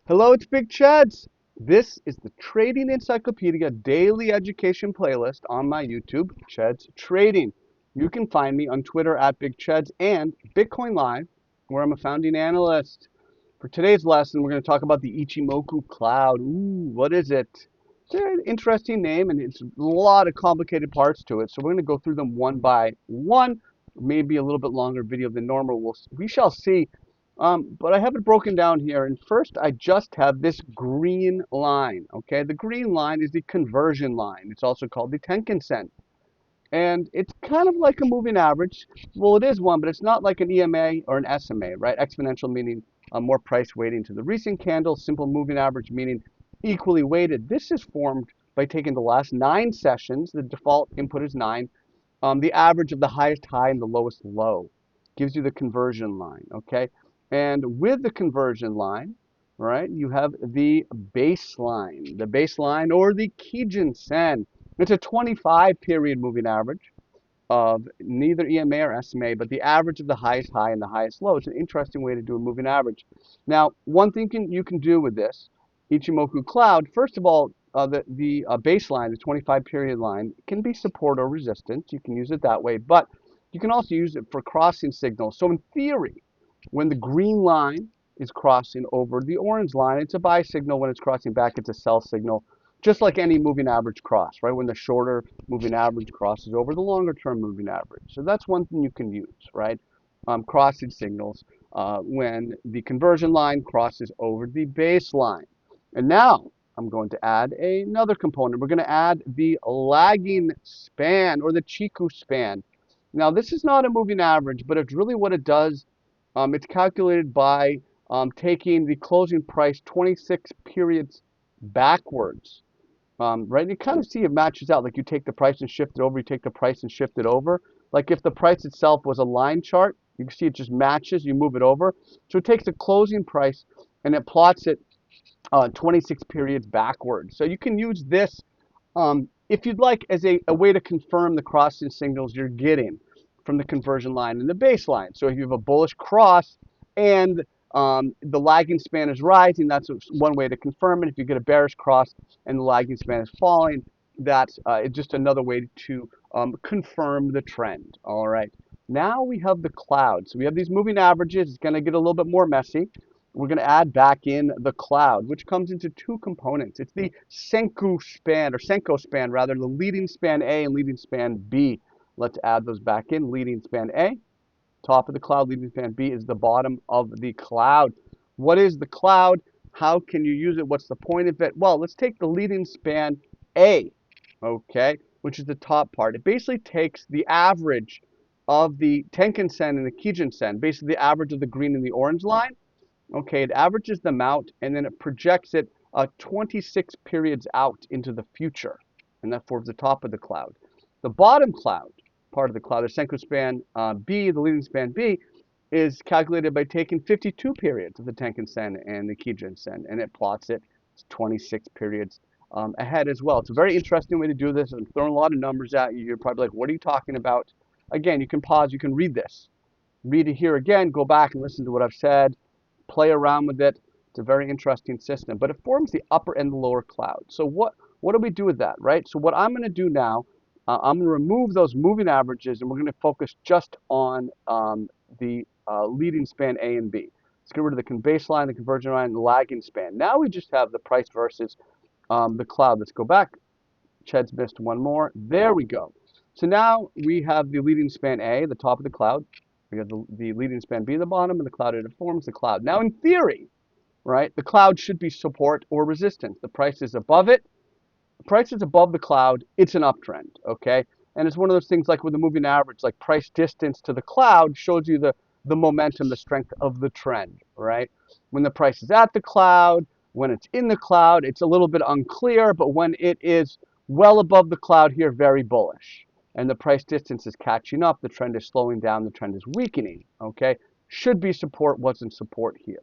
Hello, it's Big Chads. This is the Trading Encyclopedia Daily Education playlist on my YouTube, Chads Trading. You can find me on Twitter at Big Chads and Bitcoin Live, where I'm a founding analyst. For today's lesson, we're going to talk about the Ichimoku cloud. Ooh, what is it? It's an interesting name, and it's a lot of complicated parts to it. So we're going to go through them one by one. Maybe a little bit longer video than normal. We shall see. But I have it broken down here. And first, I just have this green line. Okay, the green line is the conversion line. It's also called the Tenkan Sen. And it's kind of like a moving average. Well, it is one, but it's not like an EMA or an SMA, right? Exponential meaning more price weighting to the recent candle. Simple moving average meaning equally weighted. This is formed by taking the last 9 sessions. The default input is 9. The average of the highest high and the lowest low gives you the conversion line, okay? And with the conversion line, right, you have the baseline or the Kijun Sen. It's a 25 period moving average of neither EMA or SMA, but the average of the highest high and the highest low. It's an interesting way to do a moving average. Now, one thing you can do with this Ichimoku cloud, first of all, the baseline, the 25 period line, can be support or resistance. You can use it that way, but you can also use it for crossing signals. So in theory, when the green line is crossing over the orange line, it's a buy signal. When it's crossing back, it's a sell signal. Just like any moving average cross, right? When the shorter moving average crosses over the longer term moving average. So that's one thing you can use, right? Crossing signals when the conversion line crosses over the baseline. And now I'm going to add another component. We're going to add the lagging span or the Chiku span. Now this is not a moving average, but it's really what it does. It's calculated by taking the closing price 26 periods backwards. Right? You kind of see it matches out. Like you take the price and shift it over, you take the price and shift it over. Like if the price itself was a line chart, you can see it just matches, you move it over. So it takes the closing price and it plots it 26 periods backwards. So you can use this if you'd like as a way to confirm the crossing signals you're getting from the conversion line and the baseline. So if you have a bullish cross and the lagging span is rising, that's one way to confirm it. If you get a bearish cross and the lagging span is falling, that's just another way to confirm the trend. All right. Now we have the cloud. So we have these moving averages. It's going to get a little bit more messy. We're going to add back in the cloud, which comes into two components. It's the Senko span rather, the leading span A and leading span B. Let's add those back in. Leading span A, top of the cloud. Leading span B is the bottom of the cloud. What is the cloud? How can you use it? What's the point of it? Well, let's take the leading span A, okay, which is the top part. It basically takes the average of the Tenkan Sen and the Kijun Sen, basically the average of the green and the orange line. Okay, it averages them out and then it projects it 26 periods out into the future. And that forms the top of the cloud. The bottom cloud, part of the cloud, the Senko span B, the leading span B, is calculated by taking 52 periods of the Tenkan Sen and the Kijun Sen, and it plots it 26 periods ahead as well. It's a very interesting way to do this. I'm throwing a lot of numbers at you. You're probably like, what are you talking about? Again, you can pause, you can read this. Read it here again, go back and listen to what I've said. Play around with it. It's a very interesting system, but it forms the upper and the lower cloud. So what do we do with that, right? So what I'm going to do now, I'm going to remove those moving averages, and we're going to focus just on the leading span A and B. Let's get rid of the baseline, the conversion line, and the lagging span. Now we just have the price versus the cloud. Let's go back. Ched's missed one more. There we go. So now we have the leading span A, the top of the cloud. We have the leading span B, the bottom, and the cloud, it forms the cloud. Now, in theory, right, the cloud should be support or resistance. The price is above it. The price is above the cloud. It's an uptrend, okay? And it's one of those things like with the moving average, like price distance to the cloud shows you the momentum, the strength of the trend, right? When the price is at the cloud, when it's in the cloud, it's a little bit unclear, but when it is well above the cloud here, very bullish. And the price distance is catching up, the trend is slowing down, the trend is weakening, okay? Should be support, wasn't support here.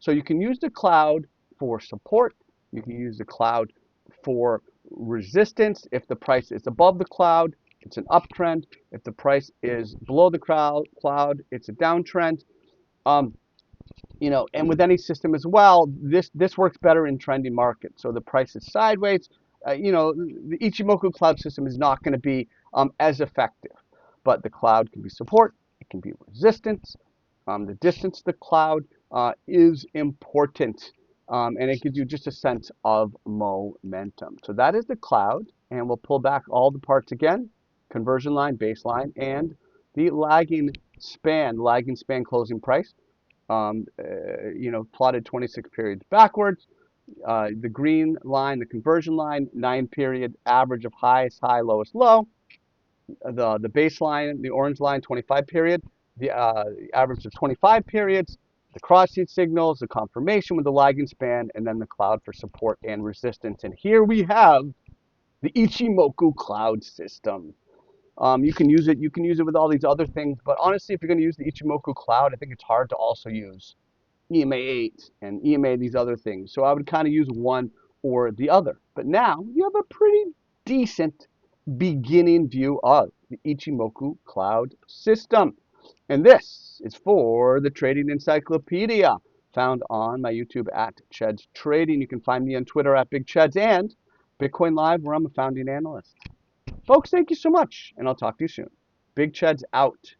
So you can use the cloud for support, you can use the cloud for resistance. If the price is above the cloud, it's an uptrend. If the price is below the cloud, it's a downtrend. And with any system as well, this works better in trending markets. So the price is sideways. The Ichimoku cloud system is not going to be as effective, but the cloud can be support, it can be resistance. The distance to the cloud is important, and it gives you just a sense of momentum. So that is the cloud, and we'll pull back all the parts again: conversion line, baseline, and the lagging span closing price. Plotted 26 periods backwards. The green line, the conversion line, 9-period average of highest high, lowest low. The baseline, the orange line, 25 period, the average of 25 periods, the cross-seed signals, the confirmation with the lagging span, and then the cloud for support and resistance. And here we have the Ichimoku cloud system. You can use it. You can use it with all these other things, but honestly, if you're going to use the Ichimoku cloud, I think it's hard to also use EMA 8 and EMA these other things. So I would kind of use one or the other. But now you have a pretty decent beginning view of the Ichimoku cloud system. And this is for the Trading Encyclopedia, found on my YouTube at Ched's Trading. You can find me on Twitter at Big Cheds and Bitcoin Live, where I'm a founding analyst. Folks, thank you so much, and I'll talk to you soon. Big Cheds out.